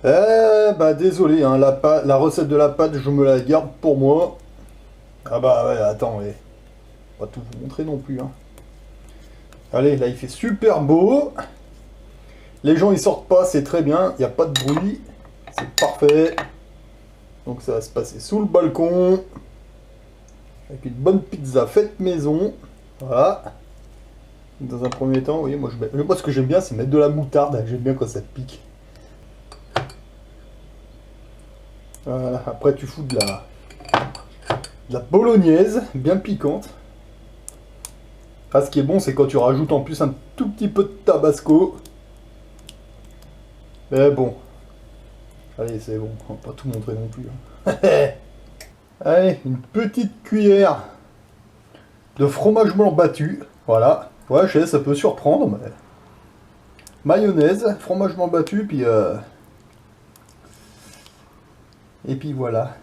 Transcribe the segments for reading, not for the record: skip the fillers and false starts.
Bah désolé, hein, la recette de la pâte, je me la garde pour moi. Ah bah ouais, attends, ouais. Pas tout vous montrer non plus, hein. Allez, là il fait super beau. Les gens ils sortent pas, c'est très bien, il n'y a pas de bruit. C'est parfait. Donc ça va se passer sous le balcon. Avec une bonne pizza faite maison. Voilà. Dans un premier temps, oui, moi ce que j'aime bien, c'est mettre de la moutarde. J'aime bien quand ça pique. Voilà. Après, tu fous de la bolognaise, bien piquante. Ah, ce qui est bon, c'est quand tu rajoutes en plus un tout petit peu de tabasco. Mais bon. Allez, c'est bon, on va pas tout montrer non plus, hein. Allez, une petite cuillère de fromage blanc battu. Voilà. Ouais, je sais, ça peut surprendre, mais... Mayonnaise, fromage blanc battu, puis... Et puis voilà.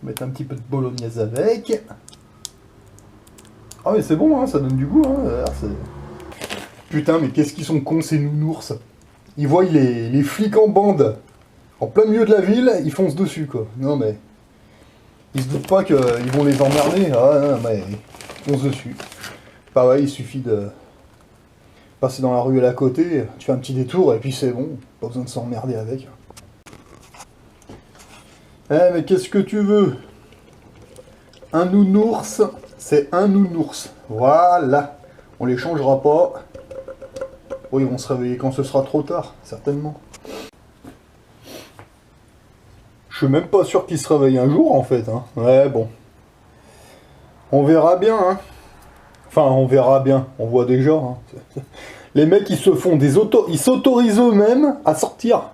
Mettre un petit peu de bolognaise avec. Ah mais c'est bon, hein, ça donne du goût, hein. Putain, mais qu'est-ce qu'ils sont cons ces nounours. Ils voient les flics en bande, en plein milieu de la ville, ils foncent dessus, quoi. Non mais... Ils se doutent pas qu'ils vont les emmerder. Ah non, mais ils foncent dessus. Bah ouais, il suffit de passer dans la rue à la côté, tu fais un petit détour et puis c'est bon. Pas besoin de s'emmerder avec. Eh mais qu'est-ce que tu veux? Un nounours, c'est un nounours. Voilà. On les changera pas. Oui, ils vont se réveiller quand ce sera trop tard, certainement. Je suis même pas sûr qu'ils se réveillent un jour, en fait, hein. Ouais, bon. On verra bien, hein. Enfin, on verra bien. On voit déjà, hein. Les mecs, ils se font ils s'autorisent eux-mêmes à sortir.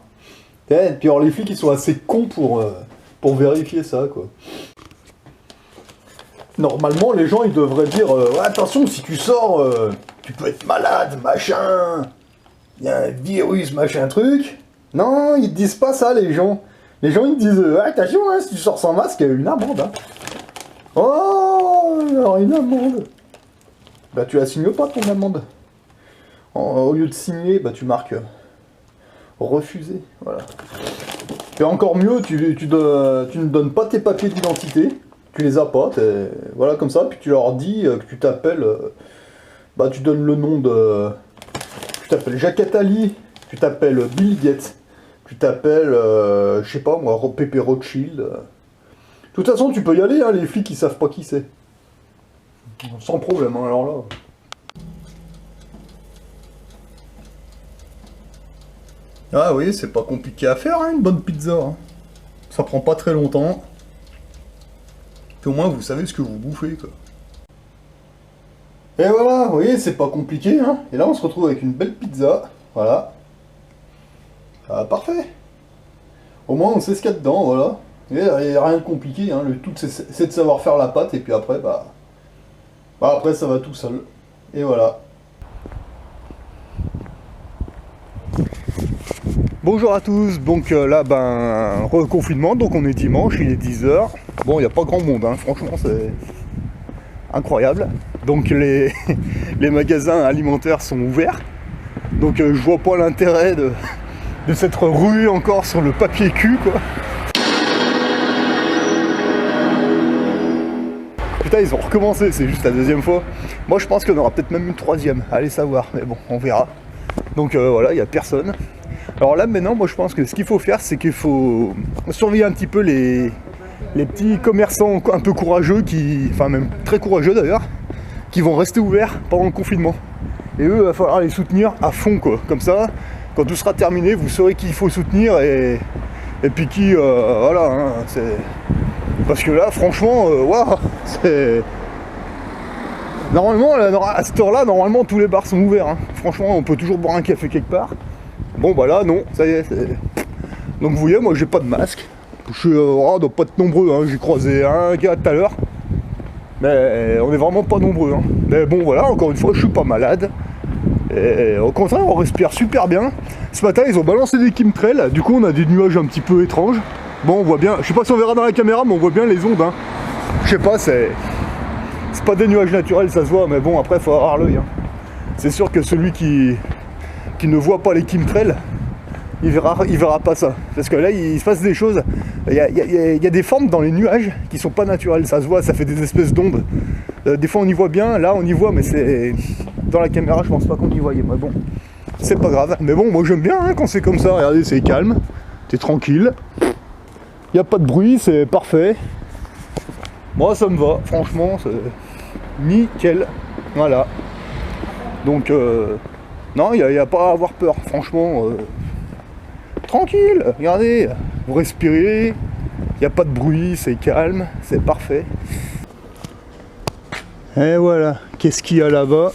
Et puis alors, les flics, ils sont assez cons pour vérifier ça, quoi. Normalement, les gens, ils devraient dire ouais, attention, si tu sors, tu peux être malade, machin. Il y a un virus, machin truc. Non, ils te disent pas ça, les gens. Les gens, ils te disent attention, hein, si tu sors sans masque, il y a une amende. Hein. Oh, alors une amende. Bah, tu la signes pas, ton amende. Au lieu de signer, bah, tu marques refuser. Voilà. Et encore mieux, tu ne donnes pas tes papiers d'identité. Tu les as pas, voilà comme ça, puis tu leur dis que tu t'appelles, bah tu donnes le nom de, tu t'appelles Jacques Attali, tu t'appelles Bill Gates, tu t'appelles, je sais pas moi, Pépé Rothschild. De toute façon, tu peux y aller, hein, les flics ils savent pas qui c'est. Sans problème, hein, alors là. Ah oui, c'est pas compliqué à faire, hein, une bonne pizza. Hein. Ça prend pas très longtemps. Au moins vous savez ce que vous bouffez, quoi. Et voilà, vous voyez, c'est pas compliqué, hein. Et là on se retrouve avec une belle pizza, voilà. Ah, parfait. Au moins on sait ce qu'il y a dedans, voilà. Et il n'y a rien de compliqué, hein. Le tout c'est de savoir faire la pâte, et puis après, bah après ça va tout seul. Et voilà. Bonjour à tous, donc là, ben, reconfinement, donc on est dimanche, il est 10h. Bon, il n'y a pas grand monde, hein. Franchement, c'est incroyable. Donc les magasins alimentaires sont ouverts. Donc je vois pas l'intérêt de s'être rué encore sur le papier cul, quoi. Putain, ils ont recommencé, c'est juste la deuxième fois. Moi, je pense qu'il y en aura peut-être même une troisième, allez savoir, mais bon, on verra. Donc voilà, il n'y a personne. Alors là maintenant, moi je pense que ce qu'il faut faire, c'est qu'il faut surveiller un petit peu les petits commerçants un peu courageux, enfin même très courageux d'ailleurs, qui vont rester ouverts pendant le confinement. Et eux, il va falloir les soutenir à fond, quoi. Comme ça, quand tout sera terminé, vous saurez qui il faut soutenir et puis qui, voilà, hein, c'est... Parce que là, franchement, waouh, c'est... Normalement, à cette heure-là, normalement, tous les bars sont ouverts. Hein. Franchement, on peut toujours boire un café quelque part. Bon, bah là, non, ça y est. Donc, vous voyez, moi, j'ai pas de masque. Je suis, doit pas être nombreux. Hein. J'ai croisé un gars tout à l'heure. Mais on est vraiment pas nombreux. Hein. Mais bon, voilà, encore une fois, je suis pas malade. Et au contraire, on respire super bien. Ce matin, ils ont balancé des chemtrails. Du coup, on a des nuages un petit peu étranges. Bon, on voit bien. Je sais pas si on verra dans la caméra, mais on voit bien les ondes. Hein. Je sais pas, c'est pas des nuages naturels, ça se voit, mais bon, après, faut avoir l'œil. Hein. C'est sûr que celui qui qui ne voit pas les chemtrails, il verra pas ça. Parce que là, il se passe des choses. Il y a des formes dans les nuages qui sont pas naturelles. Ça se voit, ça fait des espèces d'ondes. Des fois, on y voit bien. Là, on y voit, mais c'est... Dans la caméra, je pense pas qu'on y voyait. Mais bon, c'est pas grave. Mais bon, moi, j'aime bien hein, quand c'est comme ça. Regardez, c'est calme. T'es tranquille. Il n'y a pas de bruit, c'est parfait. Moi, ça me va. Franchement, c'est nickel. Voilà. Donc, non, il n'y a pas à avoir peur. Franchement... tranquille, regardez, vous respirez, il n'y a pas de bruit, c'est calme, c'est parfait. Et voilà, qu'est-ce qu'il y a là-bas?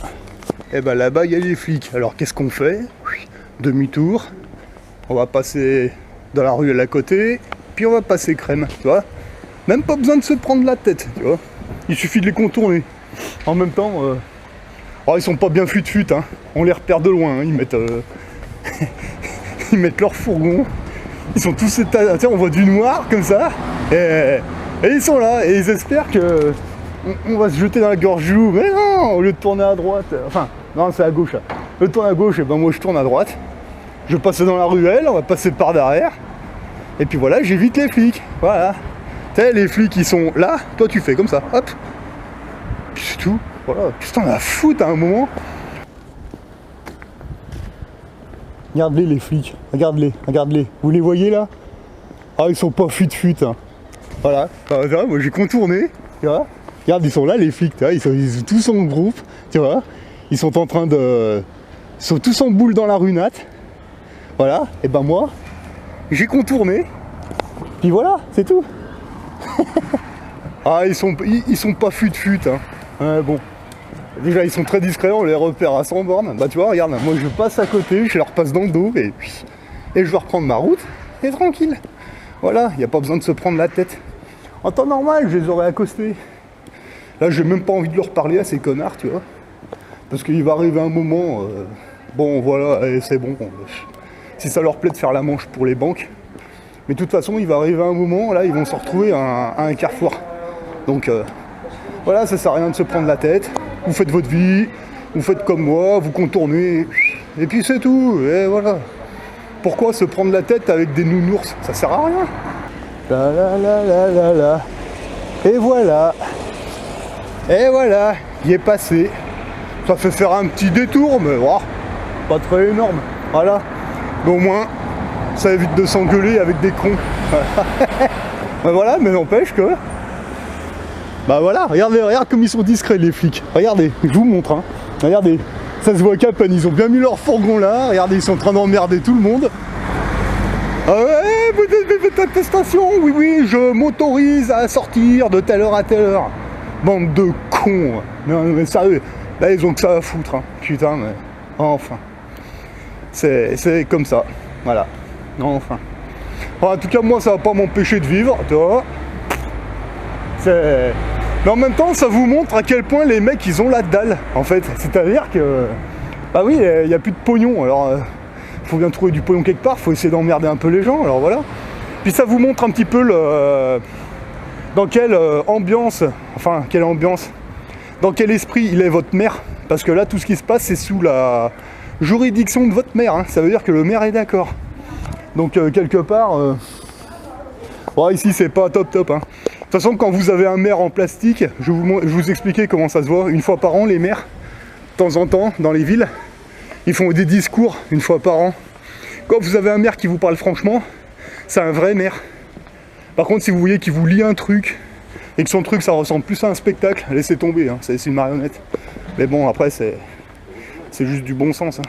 Eh ben là-bas, il y a les flics. Alors qu'est-ce qu'on fait? Demi-tour, on va passer dans la rue à la côté, puis on va passer crème, tu vois. Même pas besoin de se prendre la tête, tu vois. Il suffit de les contourner. En même temps, oh, ils sont pas bien fut-fut, hein. On les repère de loin, hein. Ils mettent... Ils mettent leur fourgon, ils sont tous étagés, on voit du noir comme ça, et ils sont là, et ils espèrent que on va se jeter dans la gorge du loup, mais non, au lieu de tourner à droite, enfin, non c'est à gauche là, au lieu de tourner à gauche, et ben moi je tourne à droite, je passe dans la ruelle, on va passer par derrière, et puis voilà, j'évite les flics, voilà, tu sais, les flics ils sont là, toi tu fais comme ça, hop, puis c'est tout, voilà, qu'est-ce que t'en as à foutre à un moment? Regarde-les les flics, regarde-les. Vous les voyez là? Ah ils sont pas fut-fut hein. Voilà, moi j'ai contourné, tu vois. Regarde, ils sont là les flics, tu vois, ils sont tous en groupe, tu vois. Ils sont en train de... Ils sont tous en boule dans la runate. Voilà, et ben moi, j'ai contourné. Puis voilà, c'est tout. Ah ils sont pas fut-fut hein. Bon. Déjà ils sont très discrets, on les repère à 100 bornes. Bah tu vois, regarde, moi je passe à côté, je leur passe dans le dos et je vais reprendre ma route et tranquille. Voilà, il n'y a pas besoin de se prendre la tête. En temps normal, je les aurais accostés. Là j'ai même pas envie de leur parler à ces connards, tu vois. Parce qu'il va arriver un moment, bon voilà, c'est bon. Si ça leur plaît de faire la manche pour les banques. Mais de toute façon, il va arriver un moment, là ils vont se retrouver à un carrefour. Donc voilà, ça sert à rien de se prendre la tête. Vous faites votre vie, vous faites comme moi, vous contournez, et puis c'est tout, et voilà. Pourquoi se prendre la tête avec des nounours? Ça sert à rien. La la la la la la. Et voilà, il est passé. Ça fait faire un petit détour, mais oh, pas très énorme. Voilà, mais au moins, ça évite de s'engueuler avec des cons. Ben voilà, mais n'empêche que... Bah voilà, regardez, regarde comme ils sont discrets les flics. Regardez, je vous montre hein. Regardez, ça se voit qu'à peine, ils ont bien mis leur fourgon là. Regardez, ils sont en train d'emmerder tout le monde. Ah ouais, vous avez fait attestation? Oui, oui, je m'autorise à sortir de telle heure à telle heure. Bande de cons. Non, mais sérieux, là ils ont que ça à foutre hein. Putain, mais enfin. C'est comme ça, voilà. Enfin. En tout cas, moi ça va pas m'empêcher de vivre, tu vois. Mais en même temps, ça vous montre à quel point les mecs, ils ont la dalle, en fait. C'est-à-dire que... Bah oui, il n'y a plus de pognon, alors... faut bien trouver du pognon quelque part, faut essayer d'emmerder un peu les gens, alors voilà. Puis ça vous montre un petit peu dans quelle ambiance... Enfin, quelle ambiance... Dans quel esprit il est votre maire. Parce que là, tout ce qui se passe, c'est sous la juridiction de votre maire, hein. Ça veut dire que le maire est d'accord. Donc, quelque part... Bon, ici, c'est pas top, hein. De toute façon, quand vous avez un maire en plastique, je vais vous expliquer comment ça se voit. Une fois par an, les maires, de temps en temps, dans les villes, ils font des discours une fois par an. Quand vous avez un maire qui vous parle franchement, c'est un vrai maire. Par contre, si vous voyez qu'il vous lit un truc, et que son truc, ça ressemble plus à un spectacle, laissez tomber, hein, c'est une marionnette. Mais bon, après, c'est juste du bon sens. Hein.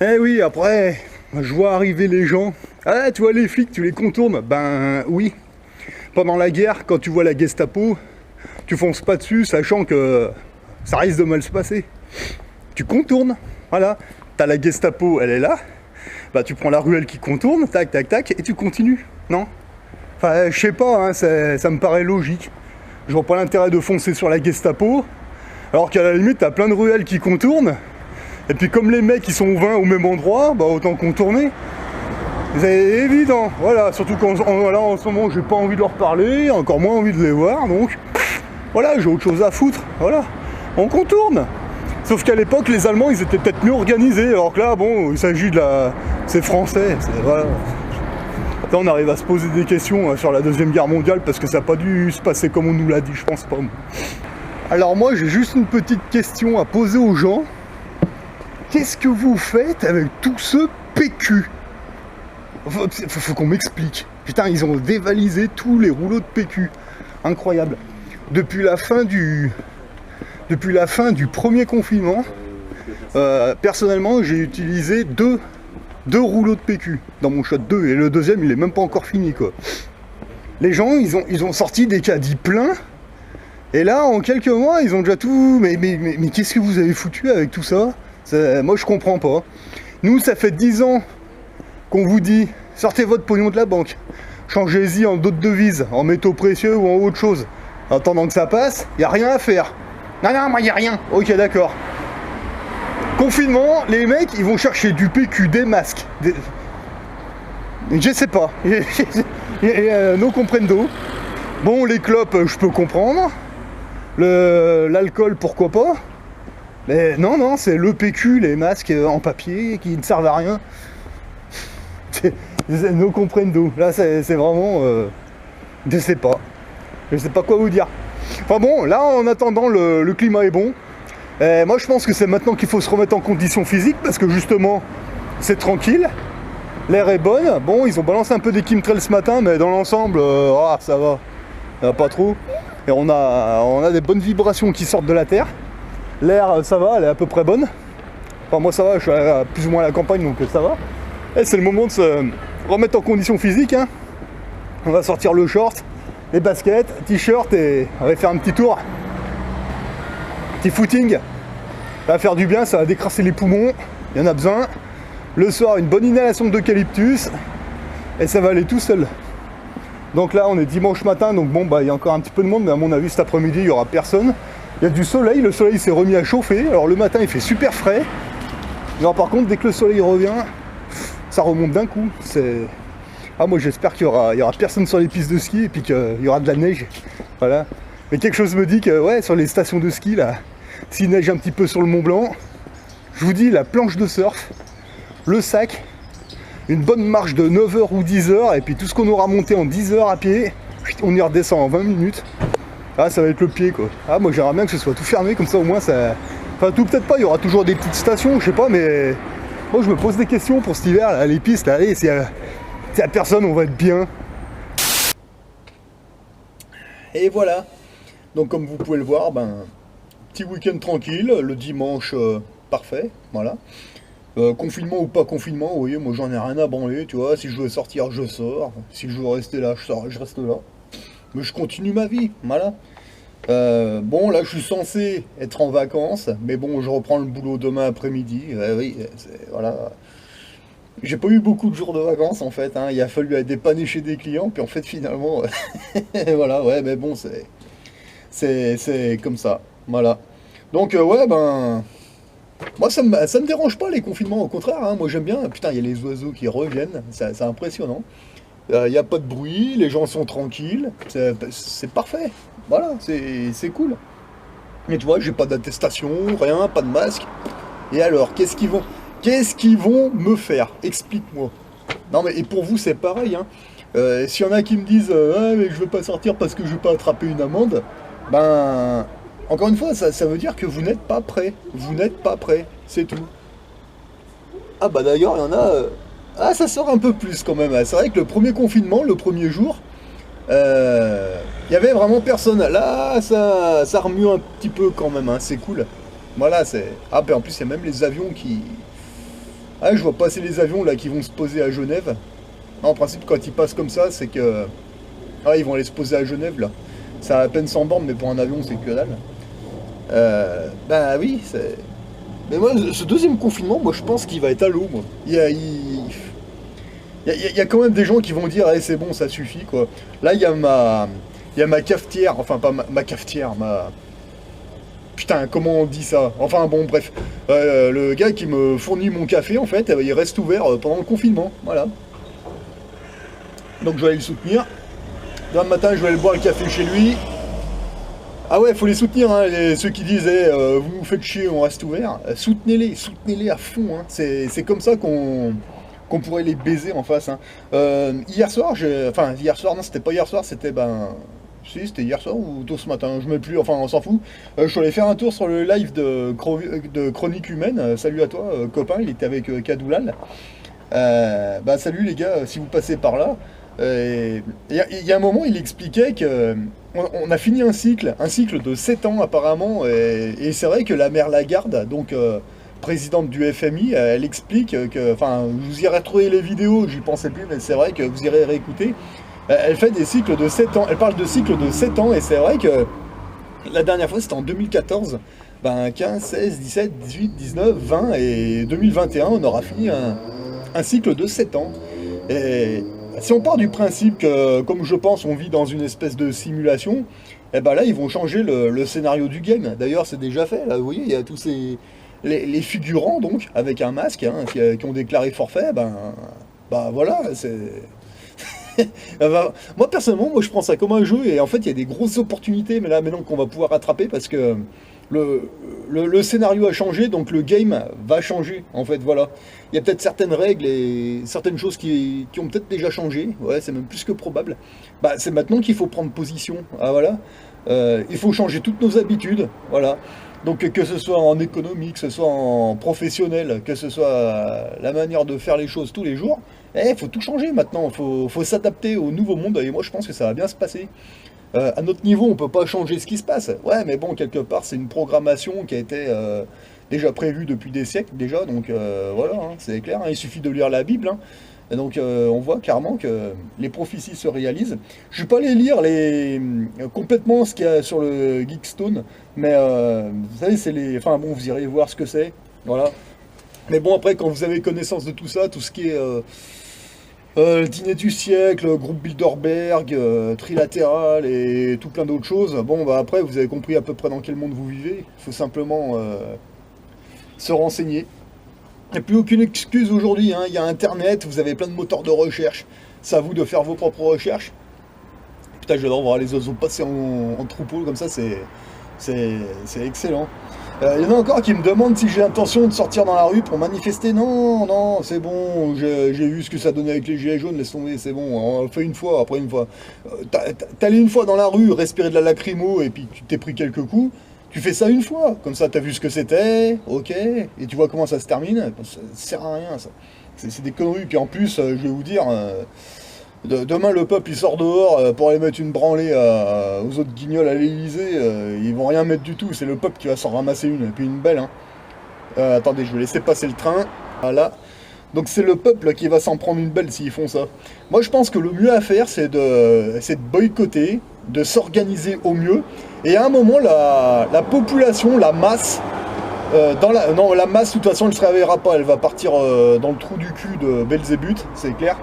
Eh oui, après, je vois arriver les gens. Ah, tu vois les flics, tu les contournes? Ben oui. Pendant la guerre, quand tu vois la Gestapo, tu fonces pas dessus, sachant que ça risque de mal se passer. Tu contournes, voilà. T'as la Gestapo, elle est là. Bah tu prends la ruelle qui contourne, tac, tac, tac, et tu continues, non? Enfin, je sais pas, hein, ça me paraît logique. Je vois pas l'intérêt de foncer sur la Gestapo, alors qu'à la limite, t'as plein de ruelles qui contournent. Et puis comme les mecs, ils sont 20 au même endroit, bah autant contourner. C'est évident, voilà, surtout qu'en en ce moment j'ai pas envie de leur parler, encore moins envie de les voir, donc voilà, j'ai autre chose à foutre, voilà, on contourne. Sauf qu'à l'époque, les Allemands, ils étaient peut-être mieux organisés, alors que là, bon, il s'agit de la... C'est français, voilà. Là, on arrive à se poser des questions sur la Deuxième Guerre mondiale, parce que ça n'a pas dû se passer comme on nous l'a dit, je pense pas. Alors moi, j'ai juste une petite question à poser aux gens. Qu'est-ce que vous faites avec tout ce PQ? Faut qu'on m'explique. Putain, ils ont dévalisé tous les rouleaux de PQ. Incroyable. Depuis la fin du premier confinement, personnellement, j'ai utilisé deux rouleaux de PQ dans mon shot 2, et le deuxième, il est même pas encore fini, quoi. Les gens, ils ont sorti des caddies pleins, et là, en quelques mois, ils ont déjà tout... Mais qu'est-ce que vous avez foutu avec tout ça? Moi, je comprends pas. Nous, ça fait 10 ans qu'on vous dit, sortez votre pognon de la banque, changez-y en d'autres devises, en métaux précieux ou en autre chose. En attendant que ça passe, il n'y a rien à faire. Non, moi, il n'y a rien. Ok, d'accord. Confinement, les mecs, ils vont chercher du PQ, des masques. Je sais pas. No comprendo. Bon, les clopes, je peux comprendre. L'alcool, pourquoi pas. Mais non, c'est le PQ, les masques en papier qui ne servent à rien. No comprendo. Là, c'est vraiment... je sais pas quoi vous dire. Enfin bon, là, en attendant, le climat est bon. Moi, je pense que c'est maintenant qu'il faut se remettre en condition physique, parce que justement, c'est tranquille. L'air est bonne. Bon, ils ont balancé un peu des chemtrails ce matin, mais dans l'ensemble, ça va. Pas trop. Et on a des bonnes vibrations qui sortent de la Terre. L'air, ça va, elle est à peu près bonne. Enfin, moi, ça va, je suis plus ou moins à la campagne, donc ça va. Et c'est le moment de se remettre en condition physique, hein. On va sortir le short, les baskets, t-shirt, et on va faire un petit tour. Petit footing. Ça va faire du bien, ça va décrasser les poumons. Il y en a besoin. Le soir, une bonne inhalation d'eucalyptus. Et ça va aller tout seul. Donc là, on est dimanche matin, donc bon, il y a encore un petit peu de monde, mais à mon avis, cet après-midi, il n'y aura personne. Il y a du soleil, le soleil s'est remis à chauffer. Alors le matin, il fait super frais. Alors par contre, dès que le soleil revient, ça remonte d'un coup. Moi, j'espère qu'il y aura personne sur les pistes de ski et puis qu'il y aura de la neige. Voilà. Mais quelque chose me dit que, ouais, sur les stations de ski, là, s'il neige un petit peu sur le Mont Blanc, je vous dis, la planche de surf, le sac, une bonne marche de 9h ou 10h, et puis tout ce qu'on aura monté en 10h à pied, on y redescend en 20 minutes. Ah, ça va être le pied, quoi. Ah, moi, j'aimerais bien que ce soit tout fermé, comme ça, au moins, ça... Enfin, tout peut-être pas, il y aura toujours des petites stations, je sais pas, mais... Moi, je me pose des questions pour cet hiver, là, les pistes, là, allez, s'il y a personne, on va être bien. Et voilà. Donc comme vous pouvez le voir, petit week-end tranquille, le dimanche parfait, voilà. Confinement ou pas confinement, vous voyez, moi j'en ai rien à branler, tu vois, si je veux sortir, je sors, si je veux rester là, je reste là. Mais je continue ma vie, voilà. Bon, là je suis censé être en vacances, mais bon, je reprends le boulot demain après-midi, oui, voilà. J'ai pas eu beaucoup de jours de vacances en fait, hein. Il a fallu aller dépanner chez des clients, puis en fait finalement, voilà, ouais, mais bon, c'est comme ça, voilà. Donc ouais, moi ça me dérange pas les confinements, au contraire, hein, moi j'aime bien. Putain, il y a les oiseaux qui reviennent, c'est impressionnant. Il n'y a pas de bruit, les gens sont tranquilles, c'est parfait, voilà, c'est cool. Mais tu vois, j'ai pas d'attestation, rien, pas de masque. Et alors, qu'est-ce qu'ils vont me faire? Explique-moi. Non mais, et pour vous c'est pareil, hein. S'il y en a qui me disent ah, mais je veux pas sortir parce que je veux pas attraper une amende, encore une fois, ça veut dire que vous n'êtes pas prêt. Vous n'êtes pas prêt, c'est tout. Ah d'ailleurs, il y en a... ça sort un peu plus quand même. C'est vrai que le premier confinement, le premier jour, il y avait vraiment personne. Là, ça remue un petit peu quand même, hein. C'est cool. Voilà, c'est... Ah, en plus, il y a même les avions qui... Ah, je vois passer les avions là qui vont se poser à Genève. En principe, quand ils passent comme ça, c'est que... Ah, ils vont aller se poser à Genève là. Ça a à peine 100 bornes, mais pour un avion, c'est que dalle. Oui, c'est... Mais moi, ce deuxième confinement, moi, je pense qu'il va être à l'eau, moi. Il y a quand même des gens qui vont dire, c'est bon, ça suffit, quoi. Là, il y a ma cafetière, enfin, pas ma cafetière, Putain, comment on dit ça? Enfin, bon, bref. Le gars qui me fournit mon café, en fait, il reste ouvert pendant le confinement, voilà. Donc, je vais aller le soutenir. Demain matin, je vais aller boire le café chez lui. Ah ouais, faut les soutenir, hein, ceux qui disaient vous nous faites chier, on reste ouvert. Soutenez-les à fond. Hein. C'est comme ça qu'on pourrait les baiser en face. Hein. Hier soir, enfin hier soir, non, c'était pas hier soir, c'était si, c'était hier soir ou tôt ce matin, je ne sais plus, enfin on s'en fout. Je suis allé faire un tour sur le live de Chronique Humaine. Salut à toi, copain, il était avec Kadoulal. Salut les gars, si vous passez par là. Il y a un moment, il expliquait que on a fini un cycle de 7 ans apparemment, et c'est vrai que la mère Lagarde, donc présidente du FMI, elle explique que, enfin, vous irez retrouver les vidéos, j'y pensais plus, mais c'est vrai que vous irez réécouter. Elle fait des cycles de 7 ans, elle parle de cycles de 7 ans, et c'est vrai que la dernière fois c'était en 2014, 15, 16, 17, 18, 19, 20, et 2021, on aura fini un cycle de 7 ans. Et si on part du principe que, comme je pense, on vit dans une espèce de simulation, eh ben là, ils vont changer le scénario du game. D'ailleurs, c'est déjà fait. Là, vous voyez, il y a tous les figurants, donc, avec un masque, hein, qui ont déclaré forfait. Voilà, c'est... Moi, personnellement, je prends ça comme un jeu, et en fait, il y a des grosses opportunités, mais là, maintenant qu'on va pouvoir rattraper, parce que le scénario a changé, donc le game va changer, en fait, voilà. Il y a peut-être certaines règles et certaines choses qui ont peut-être déjà changé, ouais, c'est même plus que probable. C'est maintenant qu'il faut prendre position, ah voilà. Il faut changer toutes nos habitudes, voilà. Donc que ce soit en économie, que ce soit en professionnel, que ce soit la manière de faire les choses tous les jours, il faut tout changer maintenant, faut s'adapter au nouveau monde, et moi je pense que ça va bien se passer. À notre niveau, on peut pas changer ce qui se passe. Ouais, mais bon, quelque part, c'est une programmation qui a été déjà prévue depuis des siècles déjà, donc voilà, hein, c'est clair, hein, il suffit de lire la Bible. Hein. Et donc on voit clairement que les prophéties se réalisent. Je vais pas les lire complètement ce qu'il y a sur le Geekstone, mais vous savez, c'est les... Enfin bon, vous irez voir ce que c'est, voilà. Mais bon, après, quand vous avez connaissance de tout ça, tout ce qui est... le dîner du siècle, groupe Bilderberg, trilatéral et tout plein d'autres choses. Bon, après, vous avez compris à peu près dans quel monde vous vivez. Il faut simplement se renseigner. Il n'y a plus aucune excuse aujourd'hui. Hein. Il y a Internet, vous avez plein de moteurs de recherche. C'est à vous de faire vos propres recherches. Putain, j'adore voir les oiseaux passer en troupeau comme ça, c'est excellent. Il y en a encore qui me demandent si j'ai l'intention de sortir dans la rue pour manifester. Non, non, c'est bon, j'ai vu ce que ça donnait avec les gilets jaunes, laisse tomber, c'est bon, on le fait une fois, après une fois. T'es allé une fois dans la rue, respirer de la lacrymo, et puis tu t'es pris quelques coups, tu fais ça une fois, comme ça t'as vu ce que c'était, ok, et tu vois comment ça se termine, ça sert à rien ça. C'est des conneries, puis en plus, je vais vous dire... demain, le peuple il sort dehors pour aller mettre une branlée aux autres guignols à l'Elysée. Ils vont rien mettre du tout. C'est le peuple qui va s'en ramasser une. Et puis une belle. Hein. Attendez, je vais laisser passer le train. Voilà. Donc c'est le peuple qui va s'en prendre une belle s'ils font ça. Moi je pense que le mieux à faire c'est de boycotter, de s'organiser au mieux. Et à un moment, la population, la masse, non, la masse, de toute façon, elle ne se réveillera pas. Elle va partir dans le trou du cul de Belzébuth, c'est clair.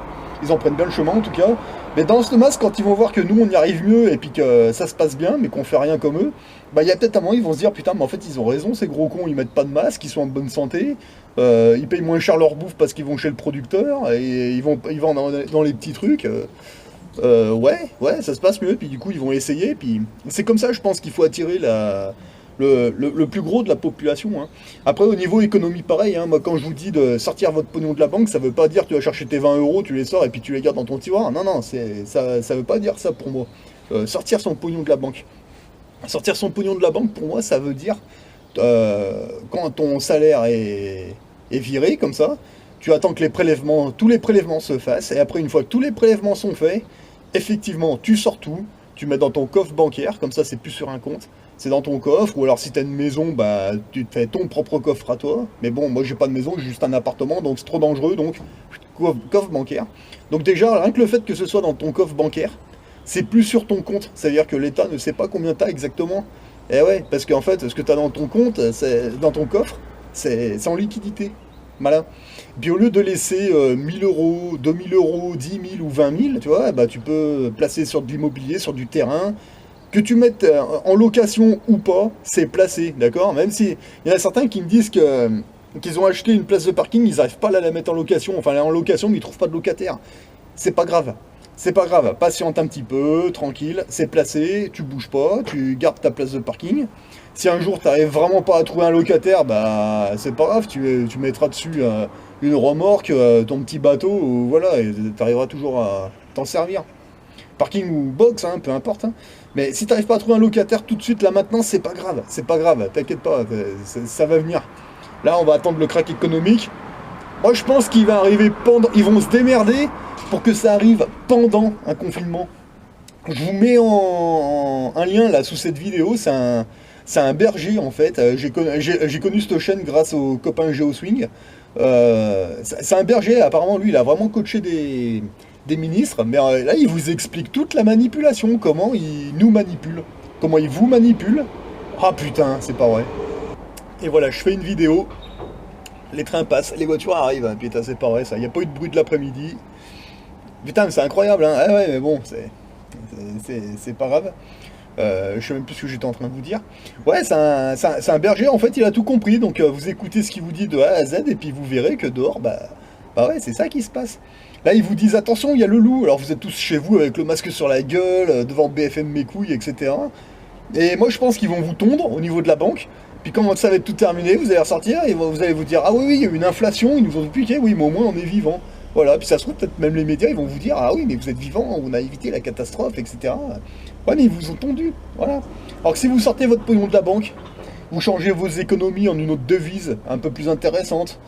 Ils en prennent bien le chemin en tout cas. Mais dans ce masse, quand ils vont voir que nous on y arrive mieux et puis que ça se passe bien, mais qu'on fait rien comme eux, il y a peut-être un moment ils vont se dire putain, mais en fait ils ont raison, ces gros cons, ils mettent pas de masque, ils sont en bonne santé, ils payent moins cher leur bouffe parce qu'ils vont chez le producteur et ils vont dans les petits trucs. Ouais, ça se passe mieux, puis du coup ils vont essayer, puis c'est comme ça je pense qu'il faut attirer le plus gros de la population. Hein. Après, au niveau économie, pareil. Hein, moi, quand je vous dis de sortir votre pognon de la banque, ça veut pas dire que tu vas chercher tes 20 euros, tu les sors et puis tu les gardes dans ton tiroir. Non, ça veut pas dire ça pour moi. Sortir son pognon de la banque. Sortir son pognon de la banque, pour moi, ça veut dire quand ton salaire est viré comme ça, tu attends que tous les prélèvements se fassent, et après, une fois que tous les prélèvements sont faits, effectivement, tu sors tout, tu mets dans ton coffre bancaire, comme ça, c'est plus sur un compte. C'est dans ton coffre, ou alors si t'as une maison, tu te fais ton propre coffre à toi. Mais bon, moi j'ai pas de maison, j'ai juste un appartement, donc c'est trop dangereux, donc coffre bancaire. Donc déjà, rien que le fait que ce soit dans ton coffre bancaire, c'est plus sur ton compte. C'est-à-dire que l'État ne sait pas combien t'as exactement. Et ouais, parce qu'en fait, ce que t'as dans ton compte, dans ton coffre, c'est en liquidité. Voilà. Puis au lieu de laisser 1000 euros, 2000 euros, 10 000 ou 20 000, tu vois, tu peux placer sur de l'immobilier, sur du terrain. Que tu mettes en location ou pas, c'est placé, d'accord? Même si il y en a certains qui me disent qu'ils ont acheté une place de parking, ils n'arrivent pas à la mettre en location. Enfin, elle est en location, mais ils ne trouvent pas de locataire. C'est pas grave. c'est pas grave, patiente un petit peu, tranquille, c'est placé, tu bouges pas, tu gardes ta place de parking. Si un jour t'arrives vraiment pas à trouver un locataire, bah c'est pas grave, tu mettras dessus une remorque, ton petit bateau, voilà, et t'arriveras toujours à t'en servir. Parking ou box, hein, peu importe. Hein. Mais si t'arrives pas à trouver un locataire tout de suite, là maintenant, c'est pas grave, t'inquiète pas, ça va venir. Là, on va attendre le crack économique. Moi, je pense qu'il va arriver pendant, ils vont se démerder pour que ça arrive pendant un confinement. Je vous mets un lien là sous cette vidéo, c'est un berger en fait. J'ai connu cette chaîne grâce au copain GeoSwing. C'est un berger, apparemment lui il a vraiment coaché des ministres, mais là il vous explique toute la manipulation, comment il nous manipule, comment il vous manipule. Ah putain, c'est pas vrai. Et voilà, je fais une vidéo, les trains passent, les voitures arrivent, hein, putain c'est pas vrai ça, il n'y a pas eu de bruit de l'après-midi. Putain mais c'est incroyable hein, ah ouais mais bon, c'est pas grave. Je sais même plus ce que j'étais en train de vous dire. Ouais, c'est un berger, en fait, il a tout compris. Donc, vous écoutez ce qu'il vous dit de A à Z, et puis vous verrez que dehors, bah ouais, c'est ça qui se passe. Là, ils vous disent, attention, il y a le loup. Alors, vous êtes tous chez vous avec le masque sur la gueule, devant BFM mes couilles, etc. Et moi, je pense qu'ils vont vous tondre au niveau de la banque. Puis quand ça va être tout terminé, vous allez ressortir et vous allez vous dire, ah oui, il y a eu une inflation, ils nous ont piqué, oui, mais au moins, on est vivant. Voilà, puis ça se trouve, peut-être même les médias, ils vont vous dire, ah oui, mais vous êtes vivant, on a évité la catastrophe, etc. Ouais, mais ils vous ont tondu, voilà. Alors que si vous sortez votre pognon de la banque, vous changez vos économies en une autre devise, un peu plus intéressante,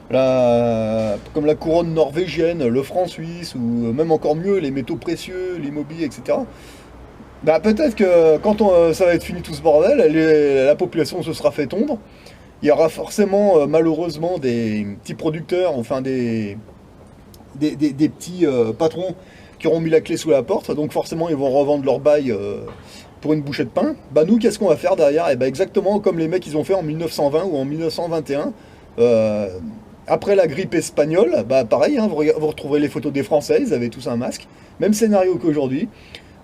comme la couronne norvégienne, le franc suisse, ou même encore mieux, les métaux précieux, l'immobilier, etc. Bah peut-être que quand ça va être fini tout ce bordel, la population se sera fait tondre, il y aura forcément, malheureusement, des petits producteurs, enfin des petits patrons qui auront mis la clé sous la porte, donc forcément ils vont revendre leur bail pour une bouchée de pain. Bah nous, qu'est-ce qu'on va faire derrière? Et bah exactement comme les mecs ils ont fait en 1920 ou en 1921, après la grippe espagnole, bah pareil, hein, vous retrouverez les photos des Français, ils avaient tous un masque, même scénario qu'aujourd'hui.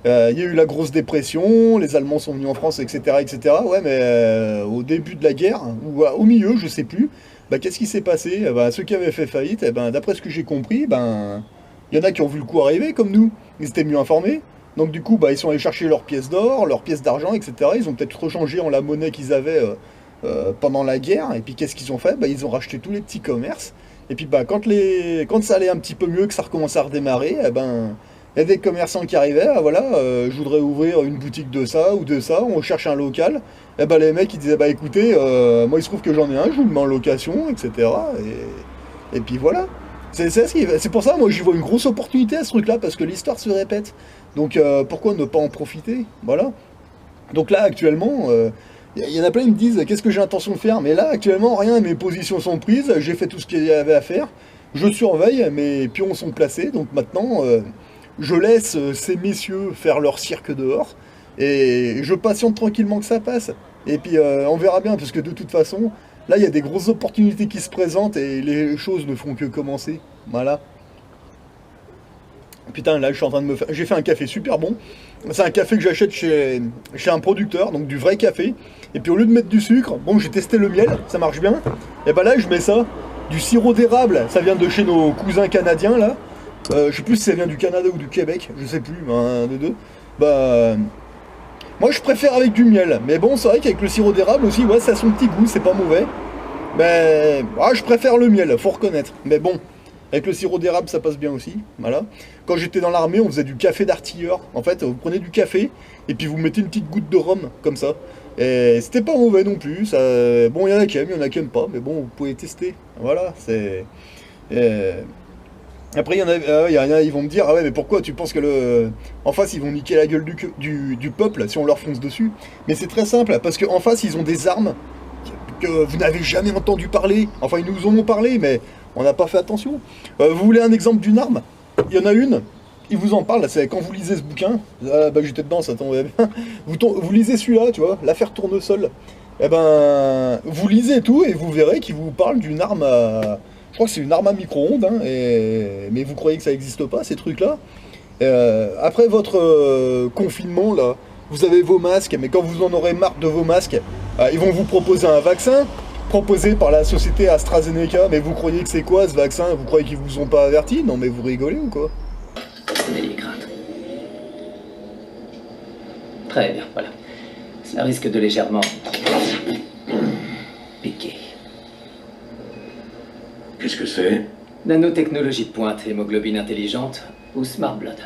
Il y a eu la grosse dépression, les Allemands sont venus en France, etc. etc. Ouais, mais au début de la guerre, ou au milieu, je sais plus, bah, qu'est-ce qui s'est passé? Bah, ceux qui avaient fait faillite, d'après ce que j'ai compris, il y en a qui ont vu le coup arriver, comme nous. Ils étaient mieux informés. Donc du coup, ils sont allés chercher leurs pièces d'or, leurs pièces d'argent, etc. Ils ont peut-être rechangé en la monnaie qu'ils avaient pendant la guerre. Et puis qu'est-ce qu'ils ont fait? Ils ont racheté tous les petits commerces. Et puis quand ça allait un petit peu mieux, que ça recommençait à redémarrer, il y a des commerçants qui arrivaient, voilà, je voudrais ouvrir une boutique de ça ou de ça, on cherche un local. Les mecs ils disaient, écoutez, moi il se trouve que j'en ai un, je vous le mets en location, etc. Et puis voilà. C'est pour ça, moi j'y vois une grosse opportunité à ce truc-là, parce que l'histoire se répète. Donc pourquoi ne pas en profiter? Voilà. Donc là actuellement, il y en a plein qui me disent, qu'est-ce que j'ai l'intention de faire? Mais là actuellement, rien, mes positions sont prises, j'ai fait tout ce qu'il y avait à faire. Je surveille, mes pions sont placés, donc maintenant... je laisse ces messieurs faire leur cirque dehors et je patiente tranquillement que ça passe. Et puis on verra bien, parce que de toute façon, là il y a des grosses opportunités qui se présentent et les choses ne font que commencer. Voilà. Putain, là je suis en train de me faire... J'ai fait un café super bon. C'est un café que j'achète chez un producteur, donc du vrai café. Et puis au lieu de mettre du sucre, bon j'ai testé le miel, ça marche bien. Et là je mets ça, du sirop d'érable, ça vient de chez nos cousins canadiens là. Je sais plus si ça vient du Canada ou du Québec, je sais plus, un des deux. Moi je préfère avec du miel, mais bon c'est vrai qu'avec le sirop d'érable aussi, ouais ça a son petit goût, c'est pas mauvais. Mais je préfère le miel, faut reconnaître. Mais bon, avec le sirop d'érable ça passe bien aussi, voilà. Quand j'étais dans l'armée, on faisait du café d'artilleur. En fait, vous prenez du café, et puis vous mettez une petite goutte de rhum, comme ça. Et c'était pas mauvais non plus, ça... Bon il y en a qui aiment, il y en a qui aiment pas, mais bon vous pouvez tester, voilà, c'est... Après, il y en a, ils vont me dire, ah ouais, mais pourquoi tu penses que en face, ils vont niquer la gueule du peuple si on leur fonce dessus? Mais c'est très simple, parce qu'en face, ils ont des armes que vous n'avez jamais entendu parler. Enfin, ils nous en ont parlé, mais on n'a pas fait attention. Vous voulez un exemple d'une arme? Il y en a une, ils vous en parlent, c'est quand vous lisez ce bouquin, j'étais dedans, ça tombait bien. Vous lisez celui-là, tu vois, l'affaire Tournesol. Vous lisez tout et vous verrez qu'ils vous parlent d'une arme à... Je crois que c'est une arme à micro-ondes, hein, mais vous croyez que ça n'existe pas, ces trucs-là. Après votre confinement, là, vous avez vos masques, mais quand vous en aurez marre de vos masques, ils vont vous proposer un vaccin, proposé par la société AstraZeneca, mais vous croyez que c'est quoi ce vaccin? Vous croyez qu'ils vous ont pas averti? Non mais vous rigolez ou quoi? C'est délicat. Très bien, voilà. Cela risque de légèrement... piquer. Qu'est-ce que c'est? Nanotechnologie de pointe, hémoglobine intelligente ou Smart Blood.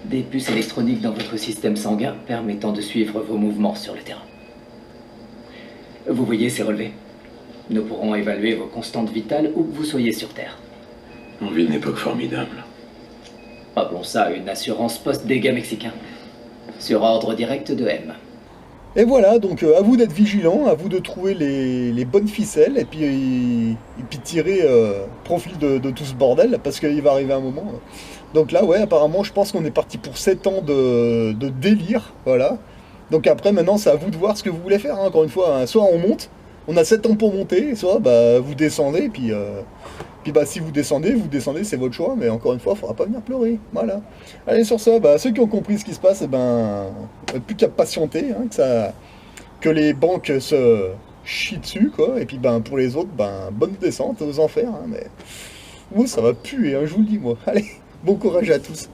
Des puces électroniques dans votre système sanguin permettant de suivre vos mouvements sur le terrain. Vous voyez ces relevés? Nous pourrons évaluer vos constantes vitales où que vous soyez sur Terre. On vit une époque formidable. Appelons ça une assurance post-dégâts mexicain. Sur ordre direct de M. Et voilà, donc à vous d'être vigilant, à vous de trouver les bonnes ficelles, et puis tirer profit de tout ce bordel, parce qu'il va arriver un moment. Donc là, ouais, apparemment, je pense qu'on est parti pour 7 ans de délire, voilà. Donc après, maintenant, c'est à vous de voir ce que vous voulez faire, hein, encore une fois. Hein. Soit on monte, on a 7 ans pour monter, soit bah, vous descendez, et puis bah, si vous descendez, c'est votre choix, mais encore une fois, il ne faudra pas venir pleurer, voilà. Allez, sur ça, bah, ceux qui ont compris ce qui se passe, eh ben, plus qu'à patienter, hein, que les banques se chient dessus, quoi, et puis ben, pour les autres, ben, bonne descente aux enfers, hein, mais... Moi, ça va puer, hein, je vous le dis, moi. Allez, bon courage à tous.